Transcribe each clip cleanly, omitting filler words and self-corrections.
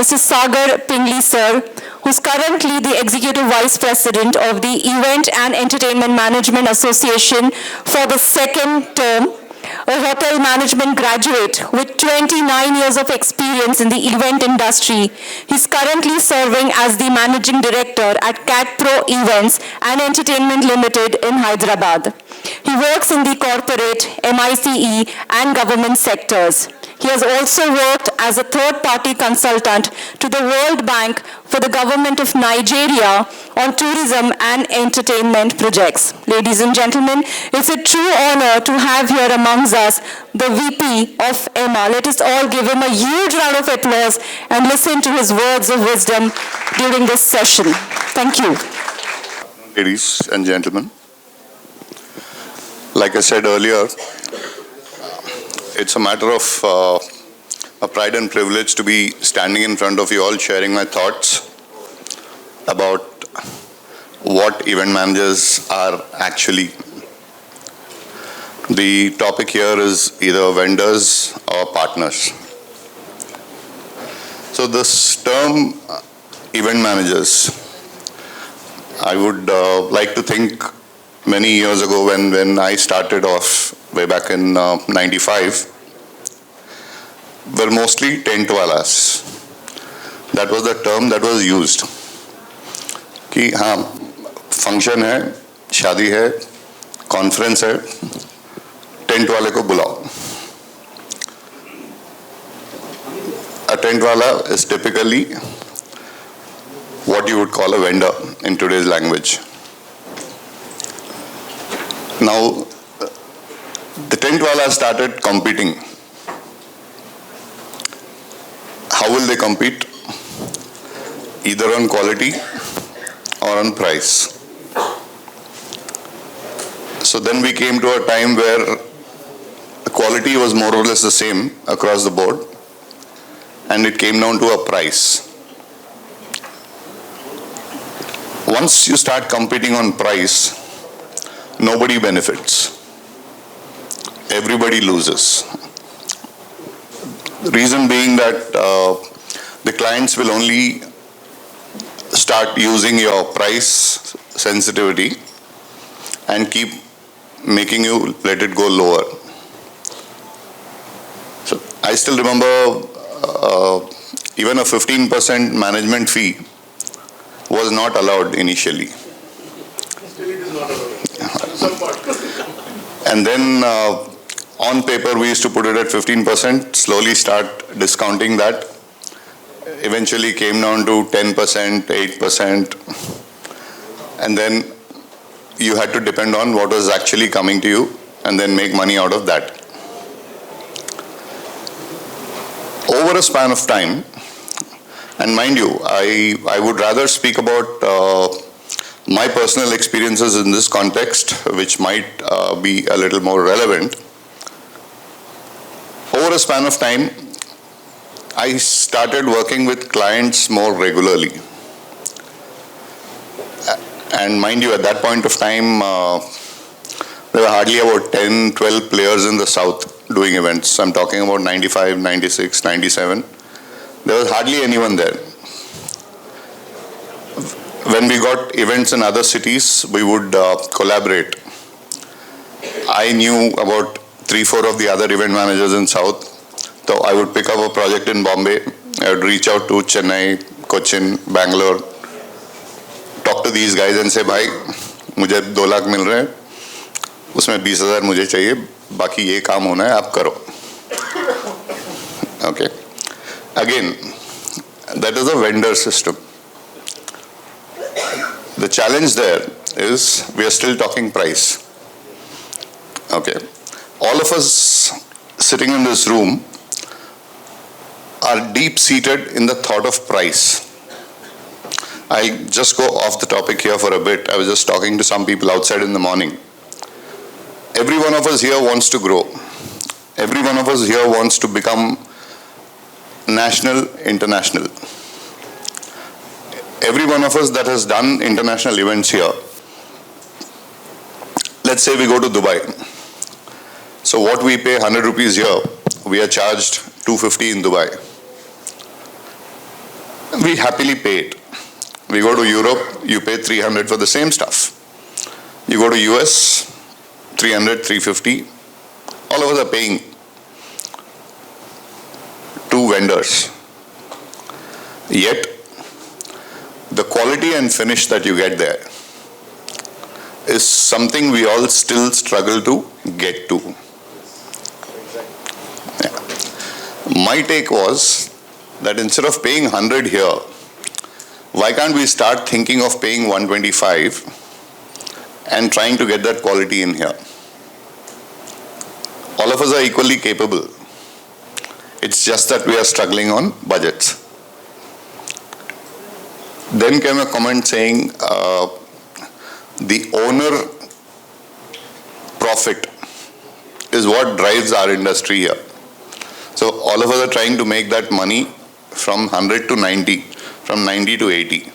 Mr. Sagar Pingli sir, who's currently the Executive Vice President of the Event and Entertainment Management Association for the second term, a hotel management graduate with 29 years of experience in the event industry. He's currently serving as the Managing Director at Cat Pro Events and Entertainment Limited in Hyderabad. He works in the corporate, MICE and government sectors. He has also worked as a third-party consultant to the World Bank for the government of Nigeria on tourism and entertainment projects. Ladies and gentlemen, it's a true honor to have here amongst us the VP of EMA. Let us all give him a huge round of applause and listen to his words of wisdom during this session. Thank you. Ladies and gentlemen, like I said earlier, it's a matter of a pride and privilege to be standing in front of you all, sharing my thoughts about what event managers are actually. The topic here is either vendors or partners. So this term, event managers, I would like to think many years ago when I started off way back in 95, were mostly tent walas. That was the term that was used. कि हाँ function है, शादी है, conference है, tent वाले को बुलाओ. A tent wala is typically what you would call a vendor in today's language. Now, the tent wala started competing. How will they compete? Either on quality or on price. So then we came to a time where the quality was more or less the same across the board, and it came down to a price. Once you start competing on price, nobody benefits. Everybody loses. The reason being that the clients will only start using your price sensitivity and keep making you let it go lower. So I still remember even a 15% management fee was not allowed initially. Still it is not allowed. Some part. And then on paper we used to put it at 15%, slowly start discounting that. Eventually came down to 10%, 8%, and then you had to depend on what was actually coming to you and then make money out of that. Over a span of time, and mind you, I would rather speak about my personal experiences in this context, which might be a little more relevant. Over a span of time, I started working with clients more regularly. And mind you, at that point of time, there were hardly about 10, 12 players in the South doing events. I'm talking about 95, 96, 97. There was hardly anyone there. When we got events in other cities, we would collaborate. I knew about 3-4 of the other event managers in South. So I would pick up a project in Bombay. I would reach out to Chennai, Cochin, Bangalore, talk to these guys and say, भाई, मुझे 2 लाख मिल रहे हैं, उसमें 20,000 मुझे चाहिए, बाकी ये काम होना है, आप करो. Okay. Again, that is a vendor system. The challenge there is we are still talking price. Okay. All of us sitting in this room are deep-seated in the thought of price. I'll just go off the topic here for a bit. I was just talking to some people outside in the morning. Every one of us here wants to grow. Every one of us here wants to become national, international. Every one of us that has done international events here, let's say we go to Dubai. So what we pay 100 rupees here, we are charged 250 in Dubai. we happily pay it. We go to Europe, you pay 300 for the same stuff. You go to US, 300, 350. All of us are paying two vendors. Yet, the quality and finish that you get there is something we all still struggle to get to. Yeah. My take was that instead of paying 100 here, why can't we start thinking of paying 125 and trying to get that quality in here? All of us are equally capable. It's just that we are struggling on budgets. Then came a comment saying the owner profit is what drives our industry here. So all of us are trying to make that money from 100 to 90, from 90 to 80.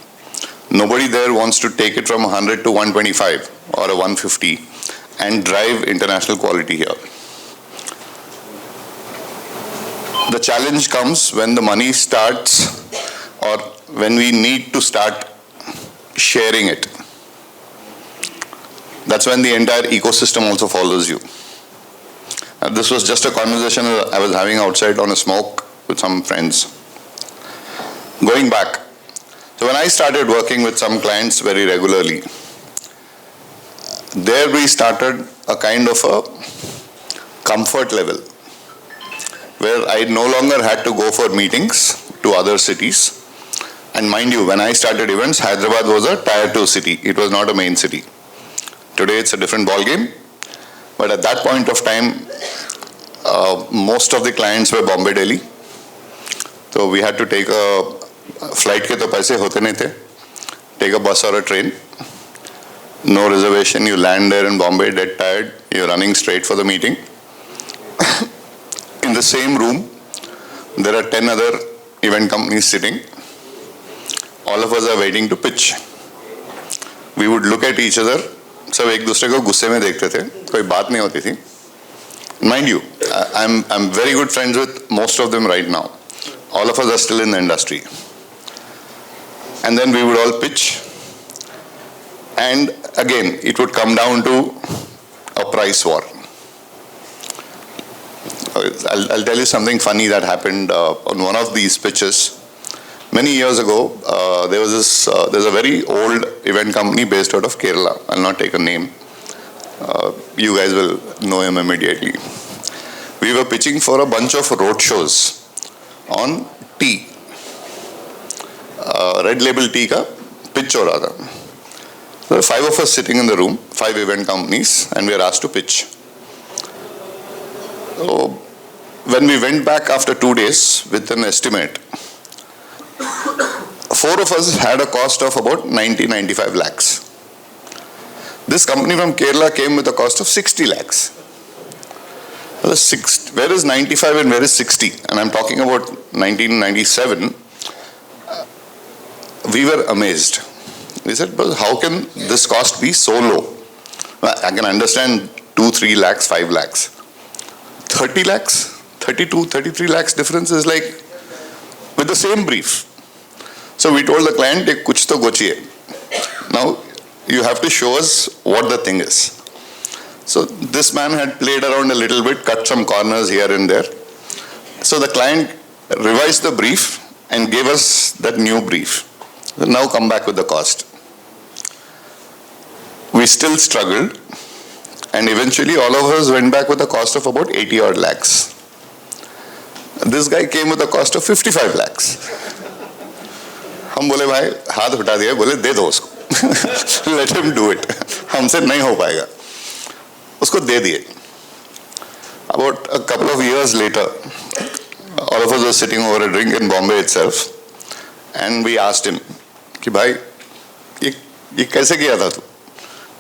Nobody there wants to take it from 100 to 125 or a 150 and drive international quality here. The challenge comes when the money starts or when we need to start sharing it. That's when the entire ecosystem also follows you. This was just a conversation I was having outside on a smoke with some friends. Going back, so when I started working with some clients very regularly, there we started a kind of a comfort level where I no longer had to go for meetings to other cities. And mind you, when I started events, Hyderabad was a tier 2 city. It was not a main city. Today it's a different ball game. But at that point of time, most of the clients were Bombay, Delhi. So we had to take a flight ke to paise hote nahi the. Take a bus or a train. No reservation. You land there in Bombay, dead tired. You're running straight for the meeting. In the same room, there are 10 other event companies sitting. All of us are waiting to pitch. We would look at each other. सब एक दूसरे को गुस्से में देखते थे, कोई बात नहीं होती थी. Mind you, I'm very good friends with most of them right now. All of us are still in the industry. And then we would all pitch. And again, it would come down to a price war. I'll tell you something funny that happened on one of these pitches. Many years ago, there's a very old event company based out of Kerala. I'll not take a name. You guys will know him immediately. We were pitching for a bunch of road shows on tea. Red Label tea ka pitch ho raha tha. There were 5 of us sitting in the room, 5 event companies, and we were asked to pitch. So when we went back after 2 days with an estimate, 4 of us had a cost of about 90-95 lakhs. This company from Kerala came with a cost of 60 lakhs. Where is 95 and where is 60? And I'm talking about 1997. We were amazed. We said, but how can this cost be so low? I can understand 2-3 lakhs, 5 lakhs. 30 lakhs, 32, 33 lakhs difference is like with the same brief. So we told the client, kuch to gochiye. Now you have to show us what the thing is. So this man had played around a little bit, cut some corners here and there. So the client revised the brief and gave us that new brief. So now come back with the cost. We still struggled, and eventually all of us went back with a cost of about 80 odd lakhs. This guy came with a cost of 55 lakhs. हम बोले भाई हाथ उठा दिया, बोले दे दो उसको. Let him do it. हमसे नहीं हो पाएगा. उसको दे दिए. About a couple of years later, all of us were sitting over a drink in Bombay itself, and we asked him कि भाई ये कैसे किया था तू?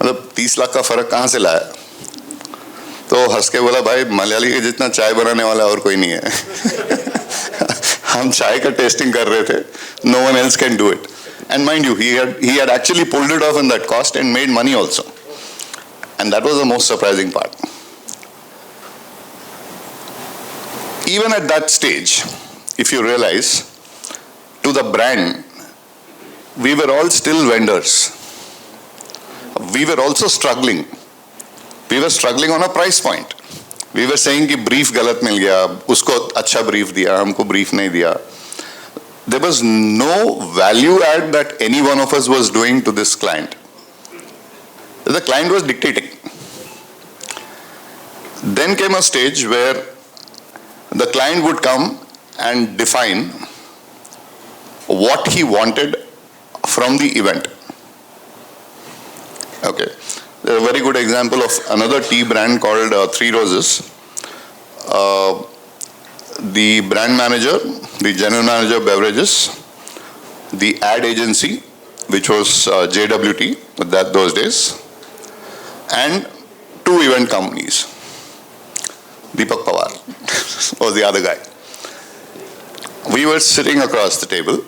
मतलब 30 लाख का फर्क कहाँ से लाया? तो हंस के बोला भाई मलयाली के जितना चाय बनाने वाला और कोई नहीं है. हम चाय का टेस्टिंग कर रहे थे. No one else can do it. And mind you, he had actually pulled it off in that cost and made money also. And that was the most surprising part. Even at that stage, if you realize, to the brand, we were all still vendors. We were also struggling. We were struggling on a price point. We were saying कि brief गलत मिल गया, उसको अच्छा brief दिया, हमको brief नहीं दिया. There was no value add that any one of us was doing to this client. The client was dictating. Then came a stage where the client would come and define what he wanted from the event. Okay. A very good example of another tea brand called Three Roses. The brand manager, the general manager of beverages, the ad agency, which was JWT at those days, and 2 event companies. Deepak Pawar was the other guy. We were sitting across the table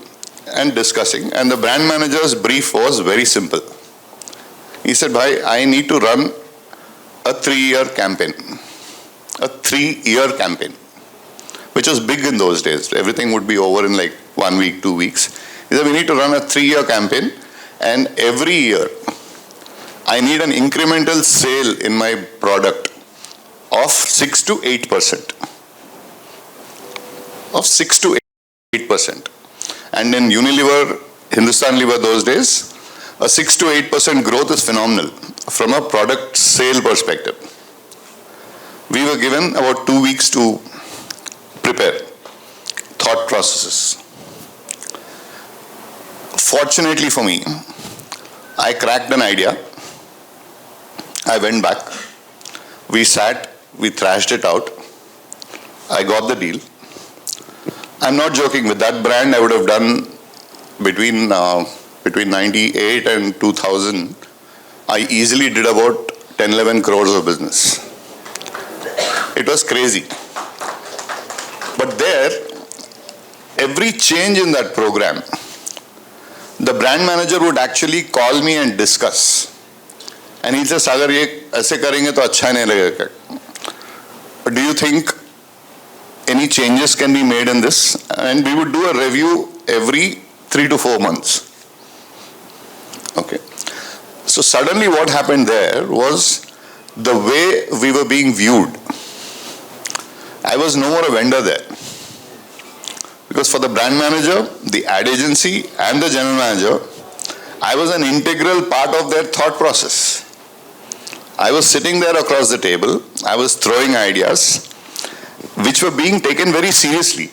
and discussing, and the brand manager's brief was very simple. He said, "Bhai, I need to run a 3-year campaign." A 3-year campaign, which was big in those days. Everything would be over in like 1 week, 2 weeks. He said, "We need to run a 3-year campaign, and every year I need an incremental sale in my product of 6 to 8%. Of 6 to 8%. And in Unilever, Hindustan Lever those days, a 6 to 8% growth is phenomenal from a product sale perspective. We were given about 2 weeks to prepare thought processes. Fortunately for me, I cracked an idea. I went back. We sat, we thrashed it out. I got the deal. I'm not joking, with that brand I would have done between 98 and 2000, I easily did about 10-11 crores of business. It was crazy. But there, every change in that program, the brand manager would actually call me and discuss. And he'd say, "Sagar, ye aise karenge to acha nahi lagega. Do you think any changes can be made in this?" And we would do a review every 3 to 4 months. Okay. So suddenly what happened there was the way we were being viewed. I was no more a vendor there. Because for the brand manager, the ad agency, and the general manager, I was an integral part of their thought process. I was sitting there across the table. I was throwing ideas which were being taken very seriously.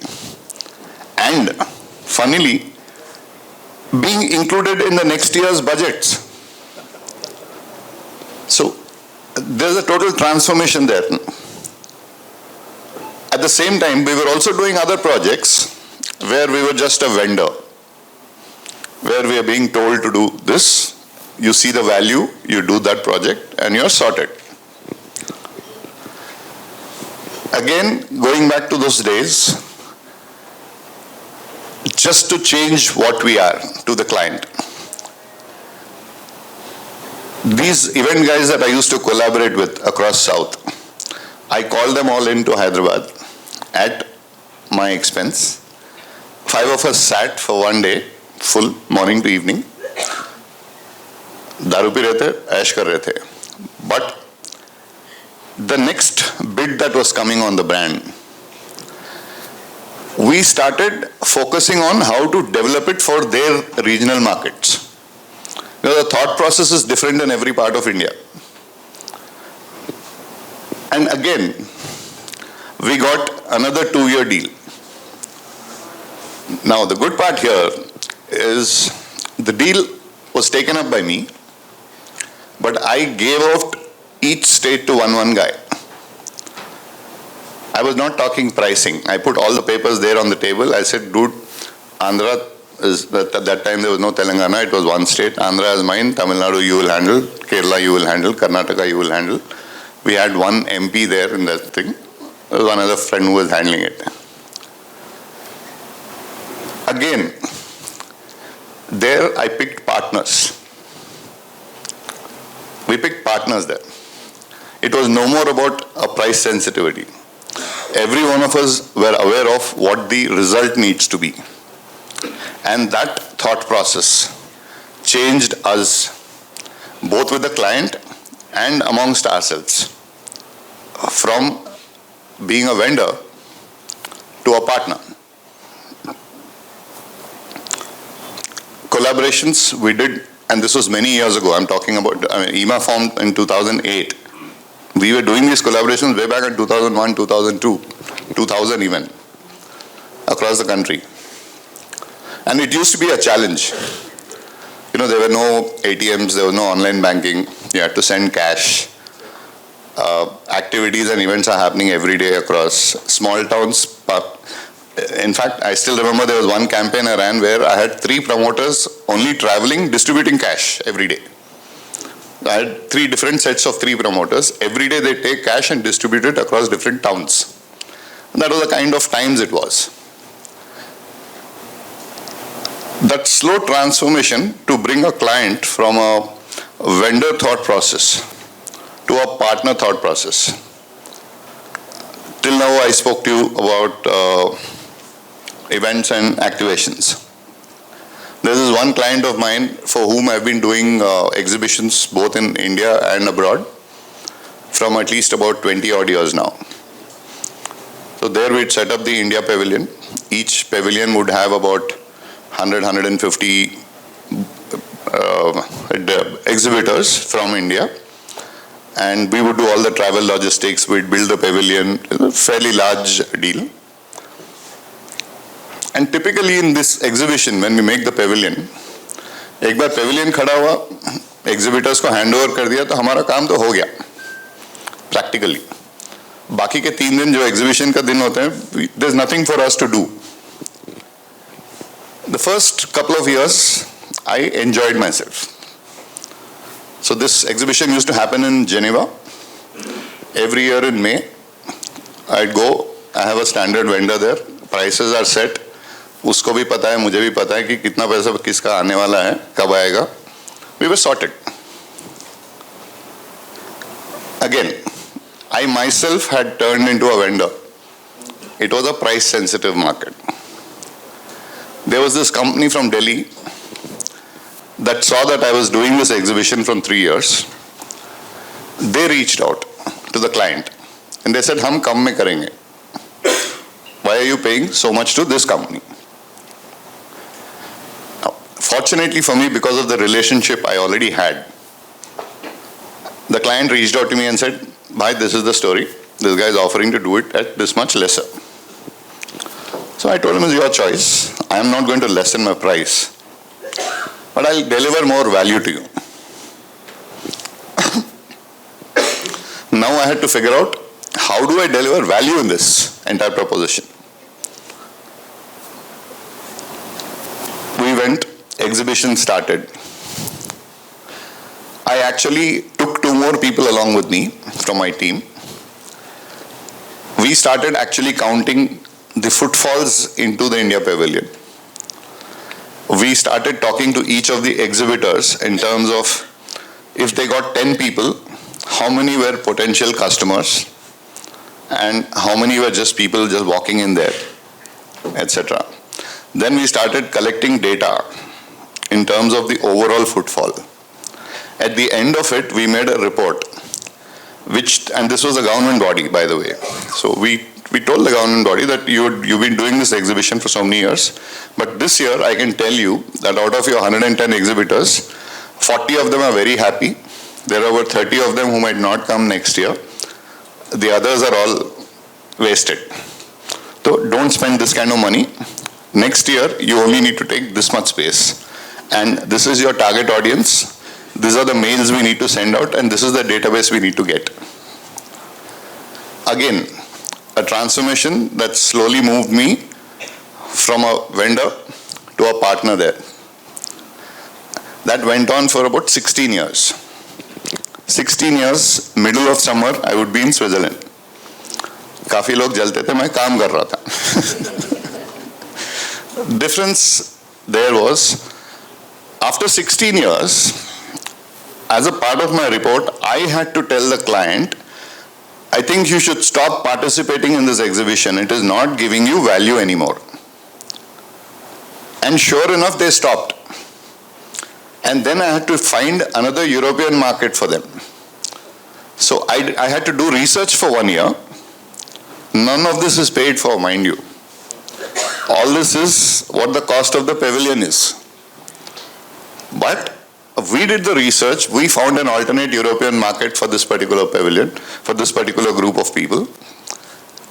And funnily, being included in the next year's budgets. So there's a total transformation there. At the same time, we were also doing other projects where we were just a vendor, where we are being told to do this, you see the value, you do that project, and you're sorted. Again, going back to those days, just to change what we are to the client. These event guys that I used to collaborate with across South, I called them all into Hyderabad at my expense. 5 of us sat for 1 day, full morning to evening. दारू P रहे थे, ऐश कर रहे थे. But the next bid that was coming on the brand, we started focusing on how to develop it for their regional markets. You know, the thought process is different in every part of India. And again, we got another 2-year deal. Now, the good part here is the deal was taken up by me, but I gave out each state to one guy. I was not talking pricing. I put all the papers there on the table. I said, "Dude, Andhra is," at that time there was no Telangana, it was one state. Andhra is mine, Tamil Nadu you will handle, Kerala you will handle, Karnataka you will handle. We had one MP there in that thing. There was one other friend who was handling it. Again, there I picked partners. We picked partners there. It was no more about a price sensitivity. Every one of us were aware of what the result needs to be. And that thought process changed us, both with the client and amongst ourselves, from being a vendor to a partner. Collaborations we did, and this was many years ago. I'm talking about, EMA formed in 2008. We were doing these collaborations way back in 2001, 2002, 2000 even, across the country. And it used to be a challenge. You know, there were no ATMs, there was no online banking. You had to send cash. Activities and events are happening every day across small towns. In fact, I still remember there was one campaign I ran where I had 3 promoters only traveling, distributing cash every day. I had 3 different sets of 3 promoters. Every day they take cash and distribute it across different towns. And that was the kind of times it was. That slow transformation to bring a client from a vendor thought process to a partner thought process. Till now I spoke to you about events and activations. There is one client of mine for whom I've been doing exhibitions both in India and abroad from at least about 20 odd years now. So there we'd set up the India Pavilion. Each pavilion would have about 100-150 exhibitors from India, and we would do all the travel logistics. We'd build the pavilion, a fairly large deal. And typically in this exhibition, when we make the pavilion, एक बार pavilion खड़ा हुआ, exhibitors को hand over कर दिया, तो हमारा काम तो हो गया, practically. बाकी के 3 दिन जो exhibition का दिन होते हैं, there's nothing for us to do. The first couple of years, I enjoyed myself. So this exhibition used to happen in Geneva. Every year in May, I'd go, I have a standard vendor there, prices are set, उसको भी पता है, मुझे भी पता है कि कितना पैसा किसका आने वाला है, कब आएगा. We were sorted. Again, I myself had turned into a vendor. It was a price sensitive market. There was this company from Delhi that saw that I was doing this exhibition from 3 years. They reached out to the client and they said, हम कम में करेंगे. Why are you paying so much to this company? Now, fortunately for me, because of the relationship I already had, the client reached out to me and said, Bhai, this is the story. This guy is offering to do it at this much lesser. So I told him, it's your choice. I am not going to lessen my price, but I'll deliver more value to you. Now I had to figure out, how do I deliver value in this entire proposition? We went, exhibition started. I actually took 2 more people along with me from my team. We started actually counting the footfalls into the India Pavilion. We started talking to each of the exhibitors in terms of, if they got 10 people, how many were potential customers and how many were just people just walking in there, etc. Then we started collecting data in terms of the overall footfall. At the end of it, we made a report, and this was a government body, by the way. So we told the government body that you've been doing this exhibition for so many years, but this year I can tell you that out of your 110 exhibitors, 40 of them are very happy. There are about 30 of them who might not come next year. The others are all wasted. So don't spend this kind of money. Next year, you only need to take this much space. And this is your target audience. These are the mails we need to send out, and this is the database we need to get. Again, a transformation that slowly moved me from a vendor to a partner there. That went on for about 16 years. 16 years, middle of summer, I would be in Switzerland. काफी लोग जलते थे, मैं काम कर रहा था. Difference there was, after 16 years, as a part of my report, I had to tell the client, I think you should stop participating in this exhibition. It is not giving you value anymore. And sure enough, they stopped. And then I had to find another European market for them. So I had to do research for 1 year. None of this is paid for, mind you. All this is what the cost of the pavilion is. But we did the research, we found an alternate European market for this particular pavilion, for this particular group of people.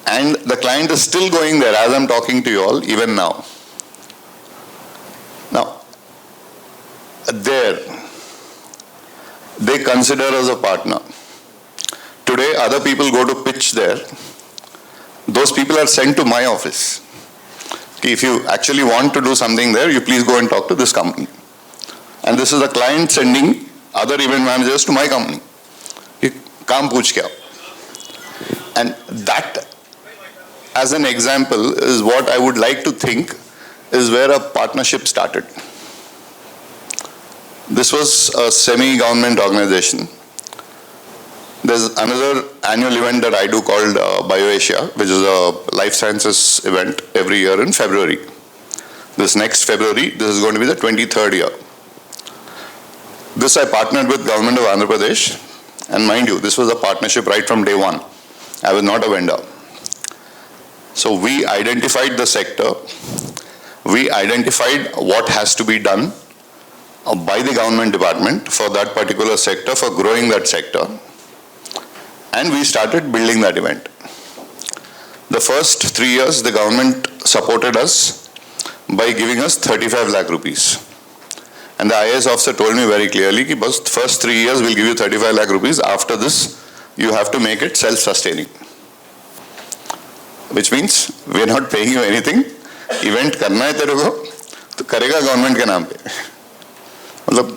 And the client is still going there as I'm talking to you all, even now. Now, there, they consider us a partner. Today, other people go to pitch there. Those people are sent to my office. If you actually want to do something there, you please go and talk to this company. And this is the client sending other event managers to my company. You काम पूछ के आओ. And that, as an example, is what I would like to think is where a partnership started. This was a semi-government organization. There's another annual event that I do called BioAsia, which is a life sciences event every year in February. This next February, this is going to be the 23rd year. This I partnered with Government of Andhra Pradesh, and mind you, this was a partnership right from day one. I was not a vendor. So we identified the sector, we identified what has to be done by the government department for that particular sector, for growing that sector. And we started building that event. The first 3 years, the government supported us by giving us 35 lakh rupees. And the IAS officer told me very clearly that the first 3 years we'll give you 35 lakh rupees. After this, you have to make it self-sustaining. Which means we're not paying you anything. Event करना है तेरे को, तो करेगा government के नाम पे. मतलब,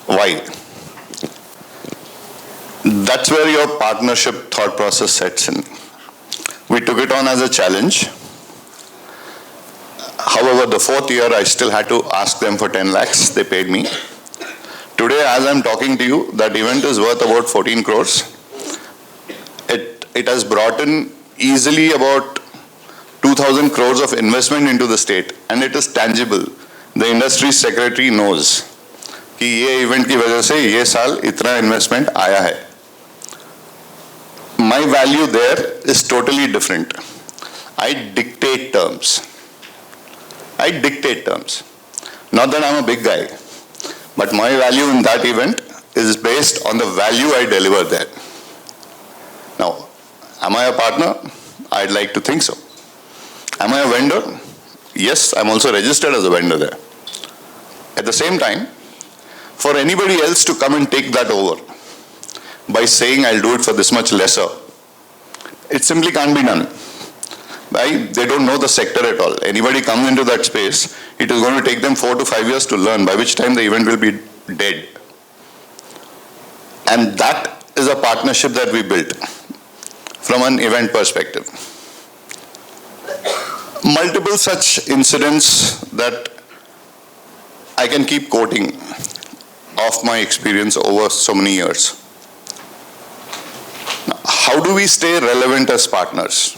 why? That's where your partnership thought process sets in. We took it on as a challenge. However, the 4th year, I still had to ask them for 10 lakhs. They paid me. Today, as I'm talking to you, that event is worth about 14 crores. It has brought in easily about 2,000 crores of investment into the state, and it is tangible. The industry secretary knows कि ये event की वजह से ये साल इतना investment आया है. My value there is totally different. I dictate terms. Not that I'm a big guy, but my value in that event is based on the value I deliver there. Now, am I a partner? I'd like to think so. Am I a vendor? Yes, I'm also registered as a vendor there. At the same time, for anybody else to come and take that over by saying I'll do it for this much lesser, it simply can't be done. Right? They don't know the sector at all. Anybody comes into that space, it is going to take them 4 to 5 years to learn, by which time the event will be dead. And that is a partnership that we built from an event perspective. Multiple such incidents that I can keep quoting of my experience over so many years. Now, how do we stay relevant as partners?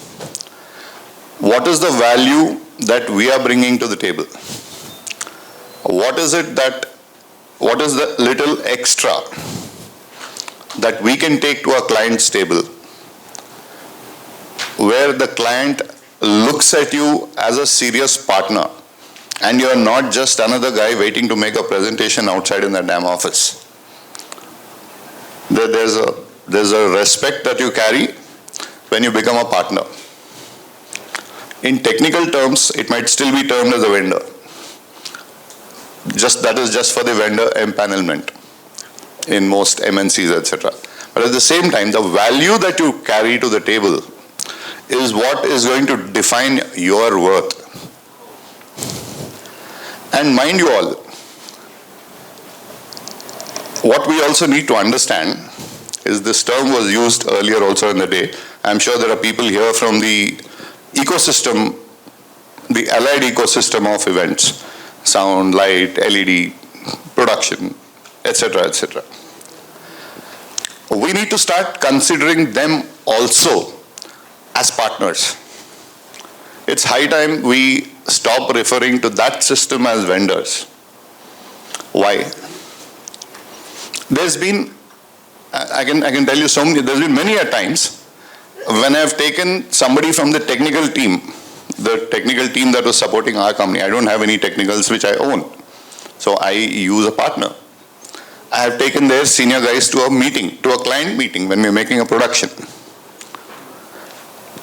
What is the value that we are bringing to the table? What is the little extra that we can take to our client's table, where the client looks at you as a serious partner and you are not just another guy waiting to make a presentation outside in the damn office. There's a respect that you carry when you become a partner. In technical terms, it might still be termed as a vendor. That is just for the vendor empanelment in most MNCs, etc. But at the same time, the value that you carry to the table is what is going to define your worth. And mind you all, what we also need to understand is this term was used earlier also in the day. I'm sure there are people here from the ecosystem, the allied ecosystem of events, sound, light, LED, production, etc., etc. We need to start considering them also as partners. it's high time we stop referring to that system as vendors. Why? There's been, I can tell you so many, there's been many a times when I've taken somebody from the technical team that was supporting our company. I don't have any technicals which I own, so I use a partner. I have taken their senior guys to a meeting, to a client meeting when we're making a production.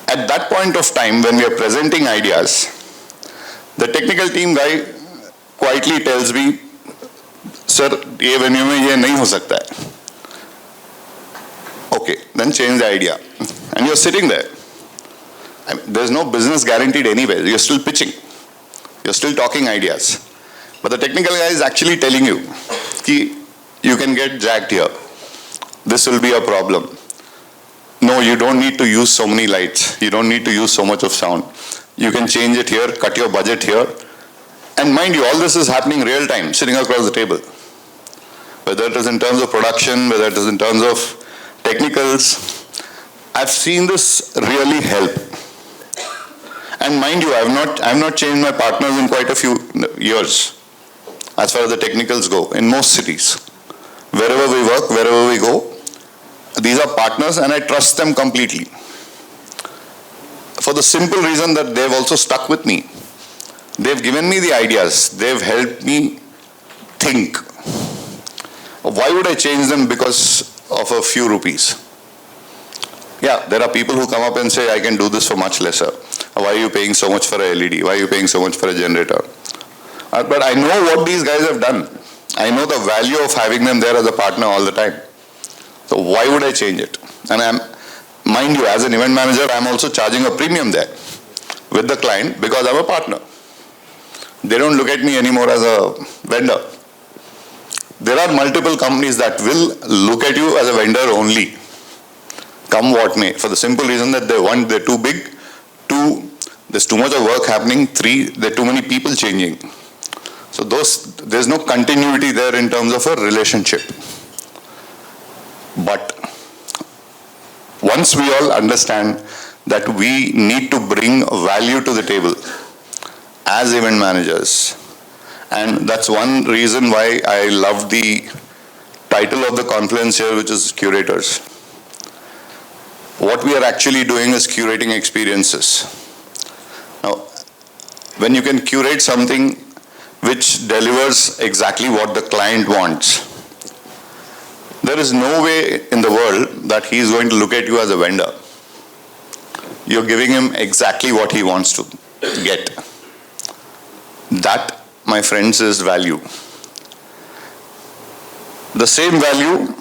At that point of time, when we are presenting ideas, the technical team guy quietly tells me, "Sir, ये venue में ये नहीं हो सकता है." Okay, then change the idea. And you're sitting there. I mean, there's no business guaranteed anywhere. You're still pitching. You're still talking ideas. But the technical guy is actually telling you, कि you can get jacked here. This will be a problem. No, you don't need to use so many lights. You don't need to use so much of sound. You can change it here, cut your budget here. And mind you, all this is happening real time, sitting across the table. Whether it is in terms of production, whether it is in terms of technicals, I've seen this really help. And mind you, I've not changed my partners in quite a few years, as far as the technicals go, in most cities. Wherever we work, wherever we go, these are partners and I trust them completely. For the simple reason that they've also stuck with me. They've given me the ideas. They've helped me think. Why would I change them because of a few rupees? Yeah, there are people who come up and say, I can do this for much lesser. Why are you paying so much for a LED? Why are you paying so much for a generator? But I know what these guys have done. I know the value of having them there as a partner all the time. So why would I change it? And mind you, as an event manager, I'm also charging a premium there with the client because I'm a partner. They don't look at me anymore as a vendor. There are multiple companies that will look at you as a vendor only, come what may, for the simple reason that they're too big, two, there's too much of work happening, three, there are too many people changing. So there's no continuity there in terms of a relationship. But once we all understand that we need to bring value to the table as event managers, and that's one reason why I love the title of the conference here, which is Curators. What we are actually doing is curating experiences. Now, when you can curate something which delivers exactly what the client wants, there is no way in the world that he is going to look at you as a vendor. You're giving him exactly what he wants to get. That, my friends, is value. The same value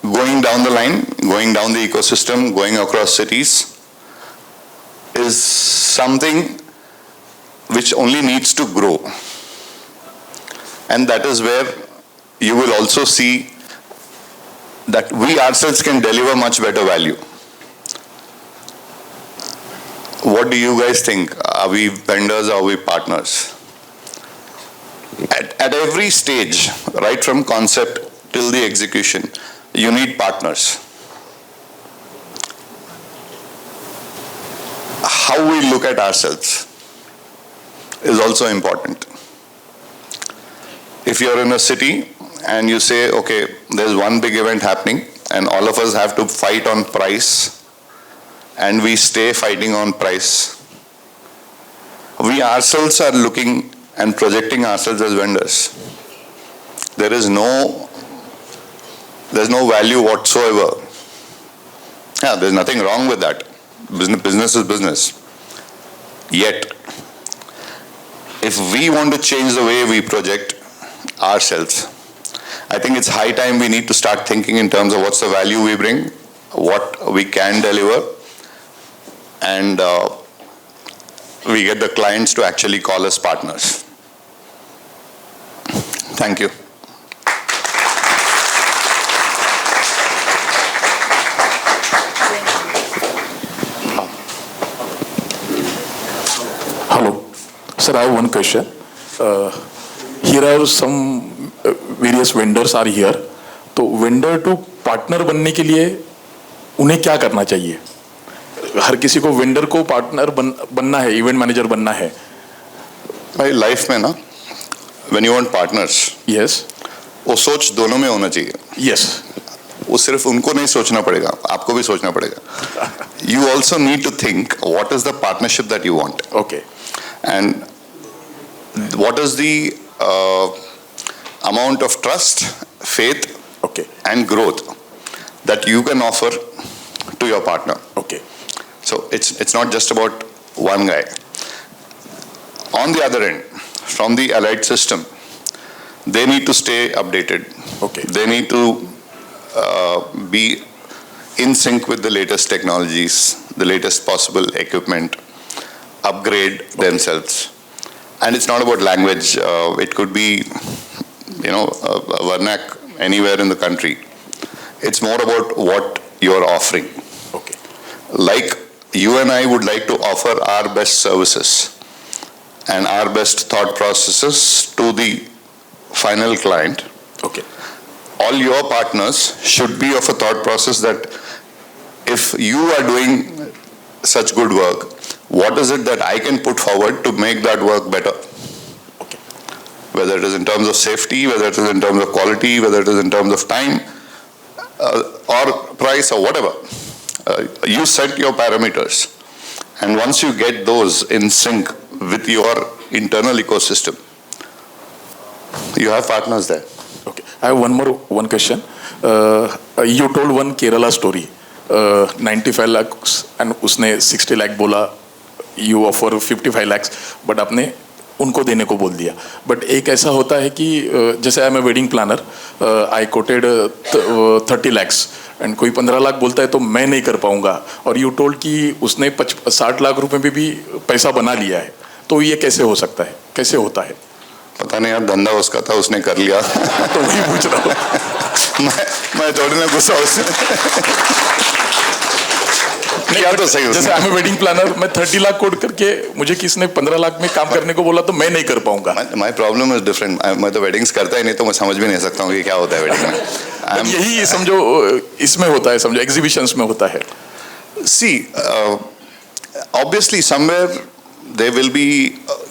going down the line, going down the ecosystem, going across cities, is something which only needs to grow. And that is where you will also see that we ourselves can deliver much better value. What do you guys think? Are we vendors or are we partners? At every stage, right from concept till the execution, you need partners. How we look at ourselves is also important. If you're in a city and you say, okay, there's one big event happening and all of us have to fight on price, and we stay fighting on price, we ourselves are looking and projecting ourselves as vendors. There's no value whatsoever. Yeah, there's nothing wrong with that. Business is business. Yet, if we want to change the way we project ourselves, I think it's high time we need to start thinking in terms of what's the value we bring, what we can deliver, and we get the clients to actually call us partners. Thank you. Hello. Sir, I have one question. Here are some various vendors are here. तो vendor to partner बनने के लिए उन्हें क्या करना चाहिए? हर किसी को वेंडर को पार्टनर बनना है, इवेंट मैनेजर बनना है. भाई लाइफ में ना when you want partners, yes. वो सोच दोनों में होना चाहिए. यस. वो सिर्फ उनको नहीं सोचना पड़ेगा, आपको भी सोचना पड़ेगा. You also need to think what is the partnership that you want, okay. and what is the amount of trust, faith, okay. and growth that you can offer to your partner. Okay. So it's not just about one guy. On the other end, from the allied system, they need to stay updated. Okay. They need to be in sync with the latest technologies, the latest possible equipment, upgrade themselves. And it's not about language. It could be, a Varnak anywhere in the country. It's more about what you're offering. Okay. Like you and I would like to offer our best services and our best thought processes to the final client. Okay. All your partners should be of a thought process that if you are doing such good work, what is it that I can put forward to make that work better? Okay. Whether it is in terms of safety, whether it is in terms of quality, whether it is in terms of time, or price, or whatever. You set your parameters. And once you get those in sync with your internal ecosystem, you have partners there. Okay. I have one question. You told one Kerala story. 95 lakhs and उसने 60 lakh बोला. You offer 55 lakhs, but आपने उनको देने को बोल दिया. But एक ऐसा होता है कि जैसे I am a wedding planner, I quoted 30 lakhs and कोई 15 लाख बोलता है तो मैं नहीं कर पाऊंगा, और यू टोल्ड कि उसने 60 लाख रुपए में भी पैसा बना लिया है. तो ये कैसे हो सकता है, कैसे होता है? पता नहीं यार, धंधा उसका था, उसने कर लिया. तो वही पूछ रहा हूँ. मैं थोड़ी ना गुस्सा उससे. क्या तो सही जैसे आई एम वेडिंग प्लानर, मैं 30 लाख कोट करके मुझे किसने 15 लाख में काम करने को बोला तो मैं नहीं कर पाऊंगा. My problem is different. मैं तो वेडिंग्स करता ही नहीं, तो मैं समझ भी नहीं सकता हूँ कि क्या होता है वेडिंग में. यही समझो इसमें होता है, समझो एग्जीबिशंस में होता है. सी obviously somewhere there will be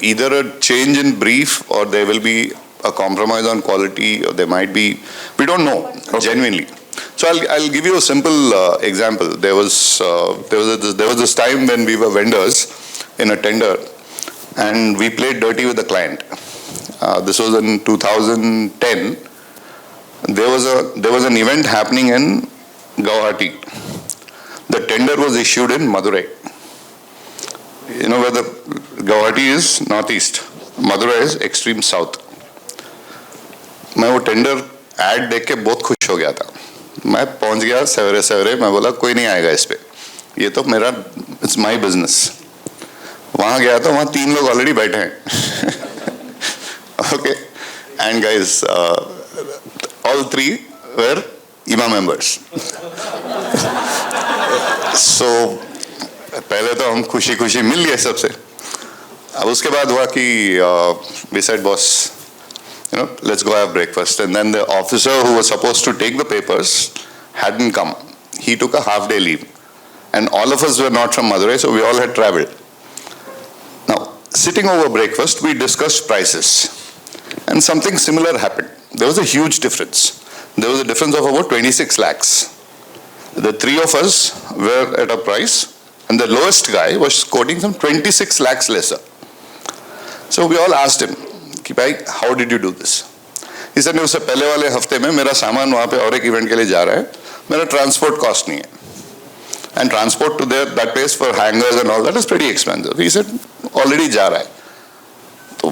either a change in brief or there will be a compromise on quality, or there might be, we don't know. Okay. Genuinely. So I'll give you a simple example. There was this time when we were vendors in a tender, and we played dirty with the client. This was in 2010. There was an event happening in Guwahati. The tender was issued in Madurai. You know where the Guwahati is? Northeast. Madurai is extreme south. मैं वो tender add देख के बहुत खुश हो गया था. मैं पहुंच गया सवेरे सवेरे. मैं बोला कोई नहीं आएगा इस पे, ये तो मेरा, इट्स माय बिजनेस. वहां गया तो वहां 3 लोग ऑलरेडी बैठे हैं. Okay. And guys, all 3 were IMA members. So पहले तो हम खुशी खुशी मिल लिए सबसे. अब उसके बाद हुआ कि we said, boss, let's go have breakfast. And then the officer who was supposed to take the papers hadn't come. He took a half-day leave. And all of us were not from Madurai, so we all had traveled. Now, sitting over breakfast, we discussed prices. And something similar happened. There was a huge difference. There was a difference of about 26 lakhs. The 3 of us were at a price, and the lowest guy was quoting some 26 lakhs lesser. So we all asked him, कि भाई how did you do this? इस ने उससे पहले वाले हफ्ते में मेरा सामान वहाँ पे और एक इवेंट के लिए जा रहा है, मेरा ट्रांसपोर्ट कॉस्ट नहीं है, and transport to there that place for hangers and all that is pretty expensive. He said already जा रहा है. तो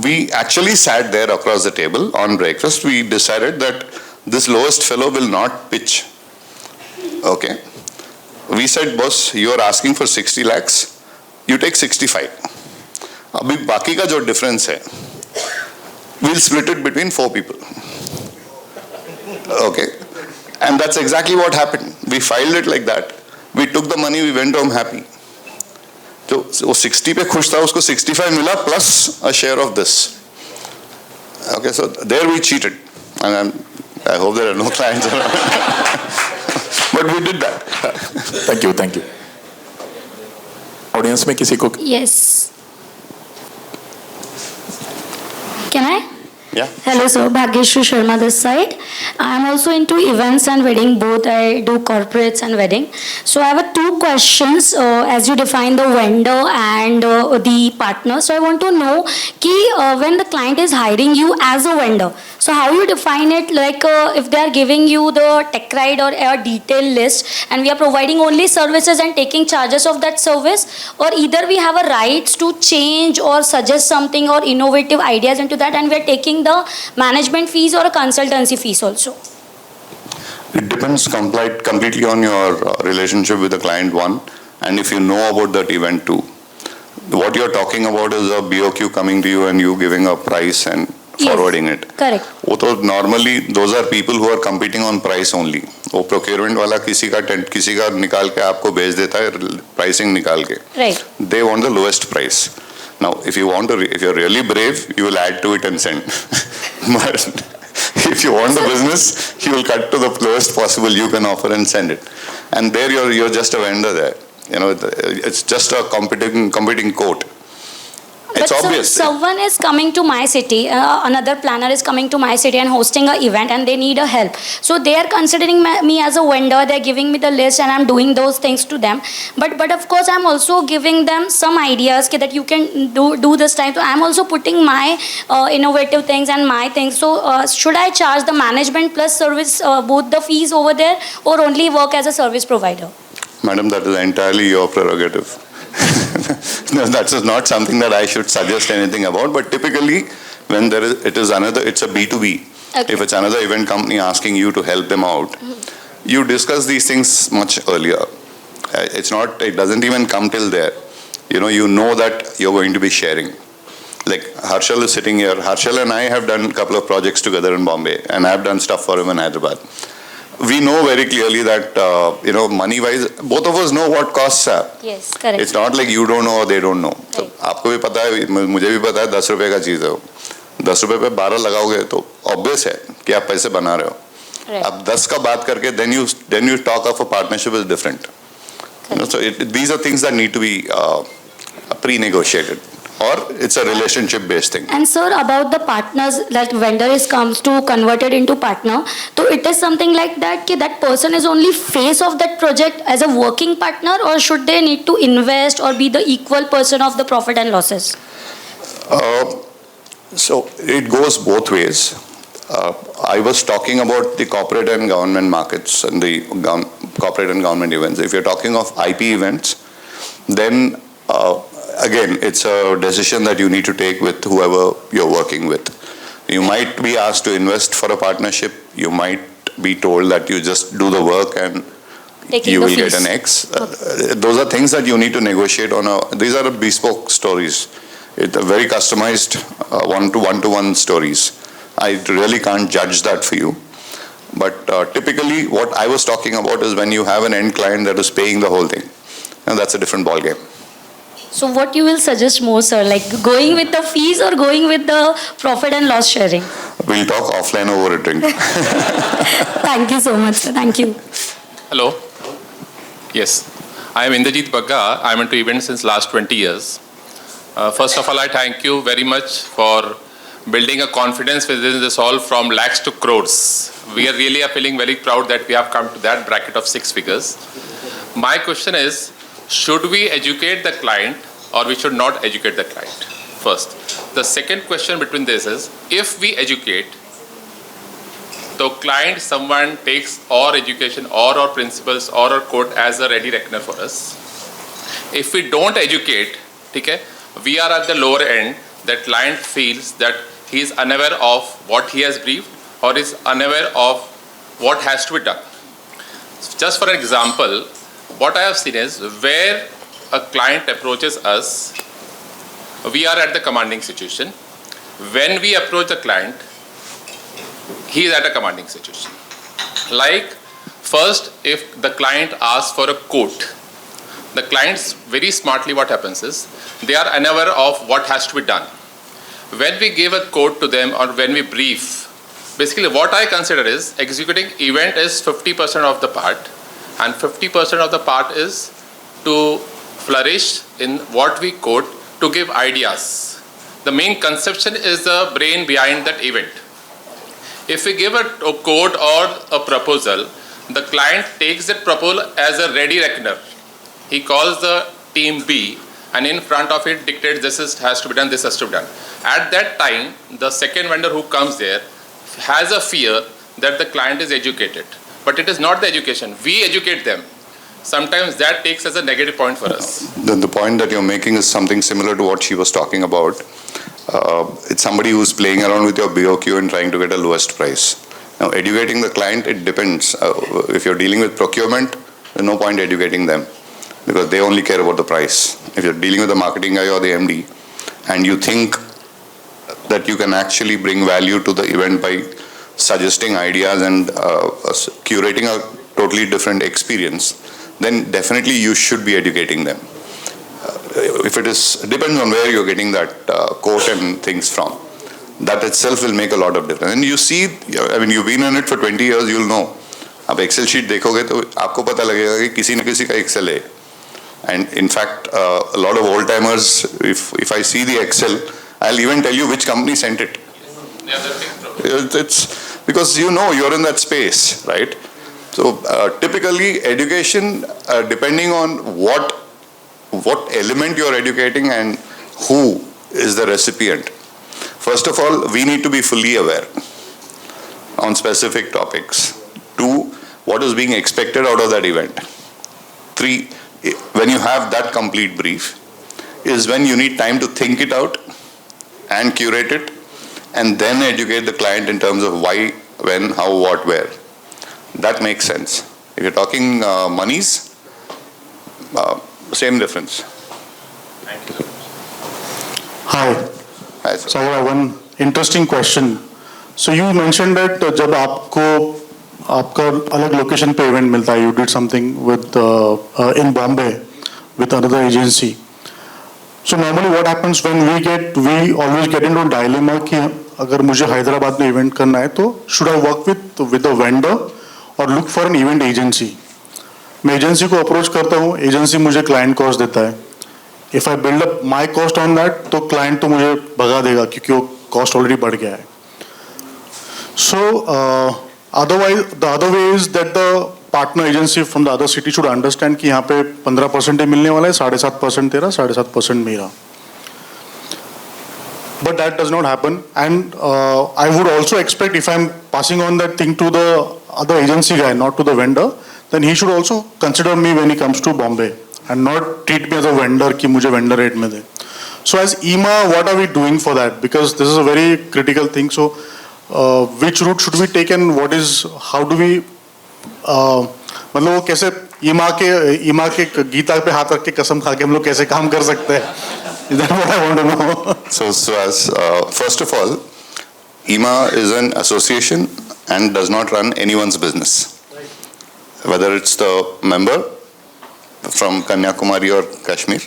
we actually sat there across the table on breakfast. We decided that this lowest fellow will not pitch. Okay. We said boss, you are asking for 60 lakhs, you take 65. अभी बाकी का जो difference है, we'll split it between 4 people. Okay, and that's exactly what happened. We filed it like that. We took the money, we went home happy. तो वो 60 पे खुश था, उसको 65 मिला plus a share of this. Okay, so there we cheated, and I hope there are no clients around. But we did that. Thank you. Audience में किसी को Yes. Can I? Yeah. Hello, sir. Bhagyeshri Sharma this side. I am also into events and wedding. Both I do corporates and wedding. So I have two questions. As you define the vendor and the partner, so I want to know कि when the client is hiring you as a vendor, so how you define it? Like if they are giving you the tech ride or a detailed list, and we are providing only services and taking charges of that service, or either we have a rights to change or suggest something or innovative ideas into that, and we are taking the management fees or a consultancy fees also. It depends completely on your relationship with the client, one, and if you know about that event too. What you're talking about is a BOQ coming to you and you giving a price and Yes. forwarding it. Correct. वो तो normally those are people who are competing on price only. वो procurement वाला किसी का निकाल के आपको भेज देता है pricing निकाल के. Right. They want the lowest price. Now, if you're really brave, you will add to it and send. But if you want the business, you will cut to the lowest possible you can offer and send it. And there you're just a vendor there. You know, it's just a competing quote. It's But obvious. someone is coming to my city, another planner is coming to my city and hosting an event, and they need a help. So they are considering me as a vendor. They're giving me the list, and I'm doing those things to them. But of course, I'm also giving them some ideas that you can do this time. So I'm also putting my innovative things and my things. So should I charge the management plus service, both the fees over there, or only work as a service provider? Madam, that is entirely your prerogative. No, that's not something that I should suggest anything about. But typically, when it's a B2B. Okay. If it's another event company asking you to help them out, you discuss these things much earlier. It doesn't even come till there. You know that you're going to be sharing. Like Harshal is sitting here. Harshal and I have done a couple of projects together in Bombay, and I've done stuff for him in Hyderabad. We know very clearly that, money-wise, both of us know what costs are. Yes, correct. It's not like you don't know or they don't know. तो आपको भी पता है, मुझे भी पता है 10 रुपए का चीज़ है वो. 10 रुपए पे 12 लगाओगे तो obvious है कि आप पैसे बना रहे हो. Right. अब 10 का बात करके then you talk of a partnership is different. So these are things that need to be pre-negotiated. Or it's a relationship-based thing. And sir, about the partners, like vendor comes to convert it into partner, so it is something like that that person is only face of that project as a working partner, or should they need to invest or be the equal person of the profit and losses? So it goes both ways. I was talking about the corporate and government markets and the corporate and government events. If you're talking of IP events, then again, it's a decision that you need to take with whoever you're working with. You might be asked to invest for a partnership. You might be told that you just do the work and Taking you the will get fees. an X. Those are things that you need to negotiate on. These are bespoke stories. It's very customized one-to-one stories. I really can't judge that for you. But typically, what I was talking about is when you have an end client that is paying the whole thing. And that's a different ballgame. So what you will suggest more, sir, like going with the fees or going with the profit and loss sharing? We'll talk offline over a drink. Thank you so much, sir. Thank you. Hello. Yes. I am Indrajit Bagga. I am into events since last 20 years. First of all, I thank you very much for building a confidence within this all from lakhs to crores. We are really feeling very proud that we have come to that bracket of 6 figures. My question is, should we educate the client or we should not educate the client? First. The second question between this is, if we educate, the client, someone takes our education or our principles or our code as a ready reckoner for us. If we don't educate, okay, we are at the lower end, that client feels that he is unaware of what he has briefed or is unaware of what has to be done. Just for example, what I have seen is where a client approaches us, we are at the commanding situation. When we approach the client, he is at a commanding situation. Like, first, if the client asks for a quote, the clients very smartly what happens is, they are unaware of what has to be done. When we give a quote to them or when we brief, basically what I consider is executing event is 50% of the part, and 50% of the part is to flourish in what we quote to give ideas. The main conception is the brain behind that event. If we give a quote or a proposal, the client takes that proposal as a ready reckoner. He calls the team B and in front of it dictates has to be done, this has to be done. At that time, the second vendor who comes there has a fear that the client is educated. But it is not the education. We educate them. Sometimes that takes as a negative point for us. The point that you're making is something similar to what she was talking about. It's somebody who's playing around with your BOQ and trying to get a lowest price. Now, educating the client, it depends. If you're dealing with procurement, there's no point educating them because they only care about the price. If you're dealing with the marketing guy or the MD and you think that you can actually bring value to the event by suggesting ideas and curating a totally different experience, then definitely you should be educating them. If it is, depends on where you're getting that quote and things from. That itself will make a lot of difference. And you see, I mean, you've been in it for 20 years, you'll know. आप Excel sheet देखोगे तो आपको पता लगेगा कि किसी न किसी का Excel है. And in fact, a lot of old timers, if I see the Excel, I'll even tell you which company sent it. It's because you know you're in that space, right? So typically education, depending on what element you're educating and who is the recipient. First of all, we need to be fully aware on specific topics. 2, what is being expected out of that event. 3, when you have that complete brief, is when you need time to think it out and curate it and then educate the client in terms of why, when, how, what, where. That makes sense. If you're talking monies, same difference. Thank you. Hi. Hi, sir. So I have one interesting question. So you mentioned that जब आपको आपका अलग location पे event मिलता है, you did something with in Bombay with another agency. So normally what happens when we always get into a dilemma कि अगर मुझे हैदराबाद में event करना है तो should I work with a vendor or look for an event agency? मैं agency को approach करता हूँ, agency मुझे client cost देता है. If I build up my cost on that, तो client तो मुझे भगा देगा क्योंकि वो cost already बढ़ गया है. So otherwise, the other way is that the partner agency from the other city should understand कि यहाँ पे 15% ही मिलने वाला है, 7.5% तेरा, 7.5% मेरा. But that does not happen, and I would also expect if I'm passing on that thing to the other agency guy, not to the vendor, then he should also consider me when he comes to Bombay and not treat me as a vendor कि मुझे vendor rate में दे. So as EMA, what are we doing for that? Because this is a very critical thing. So which route should we take and how do we मतलब वो कैसे EMA के गीता पे हाथ रख के कसम खा के हम लोग कैसे काम कर सकते हैं? Is that what I want to know? So as first of all, EMA is an association and does not run anyone's business. Whether it's the member from Kanyakumari or Kashmir,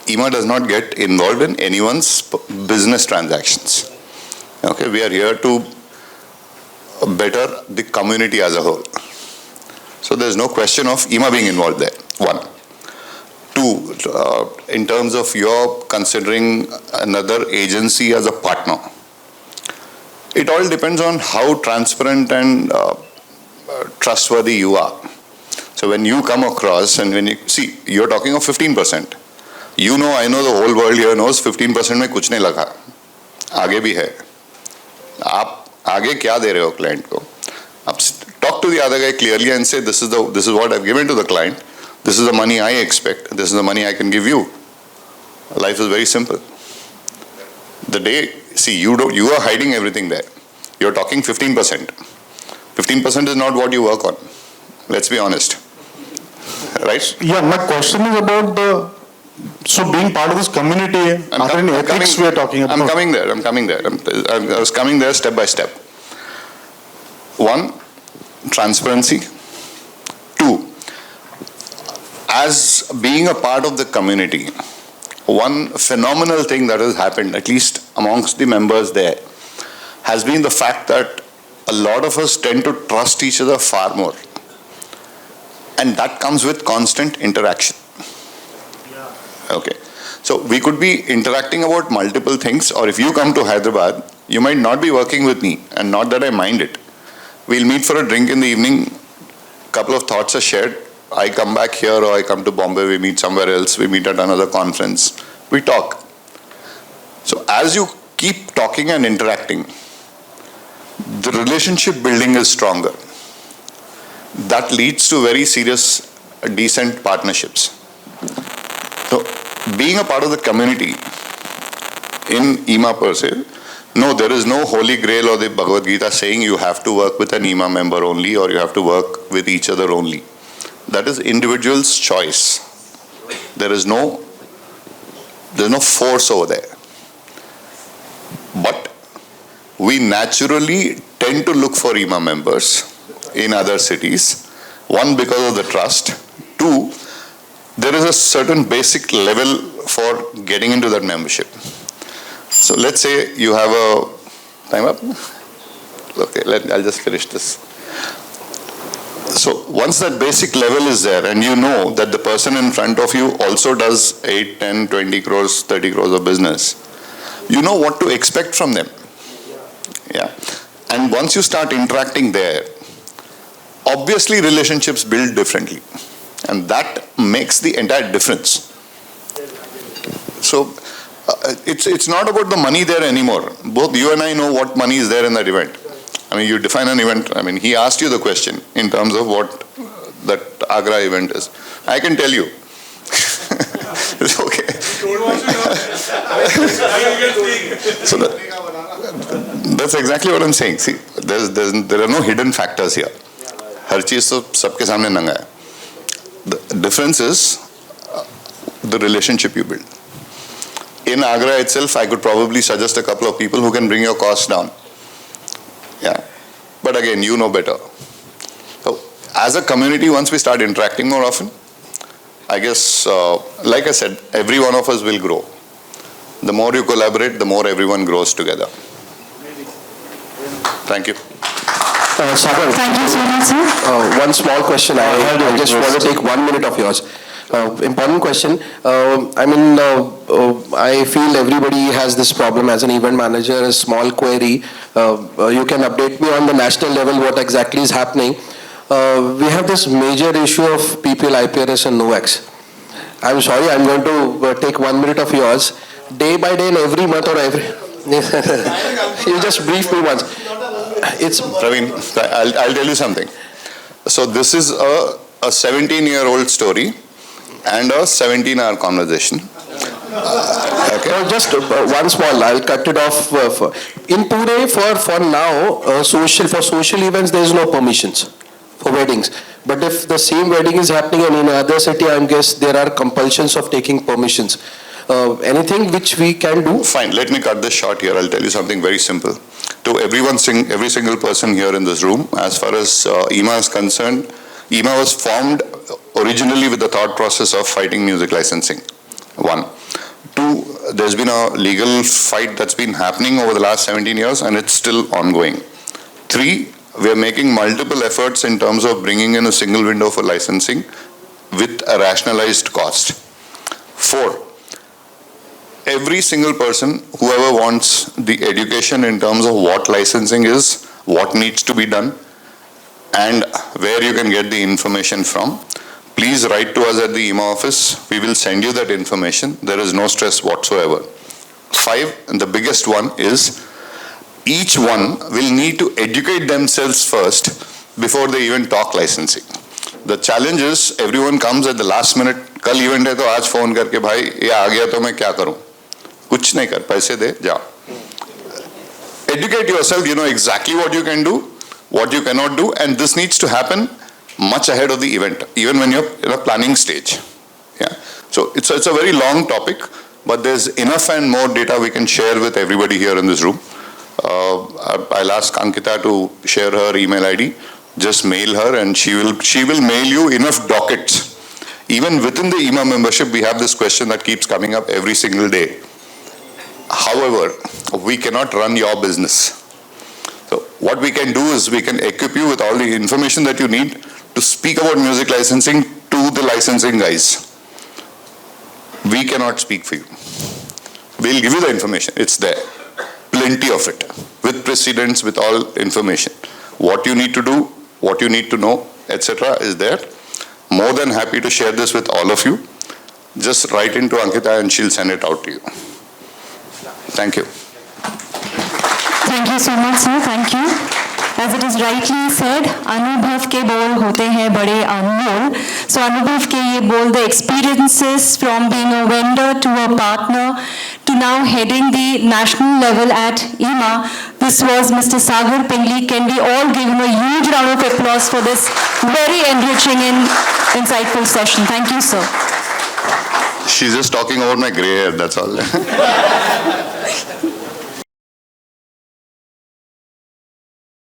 EMA does not get involved in anyone's business transactions. Okay, we are here to better the community as a whole. So there's no question of EMA being involved there. 1. 2, in terms of your considering another agency as a partner, it all depends on how transparent and trustworthy you are. So when you come across and when you see, you're talking of 15%. You know, I know, the whole world here knows 15% में कुछ नहीं लगा, आगे भी है. आप आगे क्या दे रहे हो client को? आप talk to the other guy clearly and say, this is what I've given to the client. This is the money I expect. This is the money I can give you. Life is very simple. The day, see, you are hiding everything there. You're talking 15%. 15% is not what you work on. Let's be honest. Right? Yeah, my question is about so being part of this community, are there any ethics we are talking about? I'm coming there. I was coming there step by step. 1, transparency. 2, as being a part of the community, one phenomenal thing that has happened, at least amongst the members there, has been the fact that a lot of us tend to trust each other far more. And that comes with constant interaction. Okay. So we could be interacting about multiple things, or if you come to Hyderabad, you might not be working with me, and not that I mind it. We'll meet for a drink in the evening, couple of thoughts are shared. I come back here or I come to Bombay, we meet somewhere else, we meet at another conference, we talk. So as you keep talking and interacting, the relationship building is stronger. That leads to very serious, decent partnerships. So being a part of the community in IMA per se, no, there is no holy grail or the Bhagavad Gita saying you have to work with an IMA member only or you have to work with each other only. That is individual's choice. There's no force over there. But we naturally tend to look for IMA members in other cities. One, because of the trust. Two, there is a certain basic level for getting into that membership. So let's say you have a, time up? Okay, I'll just finish this. So once that basic level is there and you know that the person in front of you also does 8, 10, 20 crores, 30 crores of business, you know what to expect from them. Yeah. And once you start interacting there, obviously relationships build differently. And that makes the entire difference. So it's not about the money there anymore. Both you and I know what money is there in that event. I mean, you define an event. I mean, he asked you the question in terms of what that Agra event is. I can tell you. It's okay. So that's exactly what I'm saying. See, there are no hidden factors here. हर चीज तो सबके सामने नंगा है. The difference is the relationship you build. In Agra itself, I could probably suggest a couple of people who can bring your costs down. Yeah. But again, you know better. So, as a community, once we start interacting more often, I guess, like I said, every one of us will grow. The more you collaborate, the more everyone grows together. Thank you. Sagar, Thank you so much, sir. one small question. I just want to take 1 minute of yours. Important question. I feel everybody has this problem as an event manager, a small query. You can update me on the national level what exactly is happening. We have this major issue of PPL, IPRS and NOVAX. I'm sorry, I'm going to take 1 minute of yours. Day by day and every month or every... you just brief me once. It's Praveen, I'll tell you something. So this is a 17-year-old story and a 17-hour conversation. Okay. just one small, I'll cut it off. In Pune, for now, social events, there is no permissions for weddings. But if the same wedding is happening in another city, I guess there are compulsions of taking permissions. Anything which we can do? Fine, let me cut this short here. I'll tell you something very simple. To every single person here in this room, as far as IMA is concerned, IMA was formed originally with the thought process of fighting music licensing. One. Two, there's been a legal fight that's been happening over the last 17 years and it's still ongoing. Three, we are making multiple efforts in terms of bringing in a single window for licensing with a rationalized cost. Four, every single person, whoever wants the education in terms of what licensing is, what needs to be done, and where you can get the information from, please write to us at the IMA office. We will send you that information. There is no stress whatsoever. Five, and the biggest one is, each one will need to educate themselves first before they even talk licensing. The challenge is, everyone comes at the last minute, कल event है तो आज phone करके भाई ये आ गया तो मैं क्या करूं? कुछ नहीं कर, पैसे दे, जाओ. Educate yourself, you know exactly what you can do, what you cannot do, and this needs to happen much ahead of the event, even when you're in a planning stage. Yeah. So it's a very long topic, but there's enough and more data we can share with everybody here in this room. I'll ask Ankita to share her email ID. Just mail her and she will mail you enough dockets. Even within the IMA membership, we have this question that keeps coming up every single day. However, we cannot run your business. So what we can do is we can equip you with all the information that you need to speak about music licensing to the licensing guys. We cannot speak for you. We'll give you the information. It's there. Plenty of it. With precedents, with all information. What you need to do, what you need to know, etc. is there. More than happy to share this with all of you. Just write into Ankita and she'll send it out to you. Thank you. Thank you so much, sir. Thank you. As it is rightly said, अनुभव के बोल होते हैं बड़े अनमोल. So अनुभव के ये बोल, the experiences from being a vendor to a partner to now heading the national level at IMA. This was Mr. Sagar Pingli. Can we all give him a huge round of applause for this very enriching and insightful session? Thank you, sir. She's just talking about my grey hair, that's all.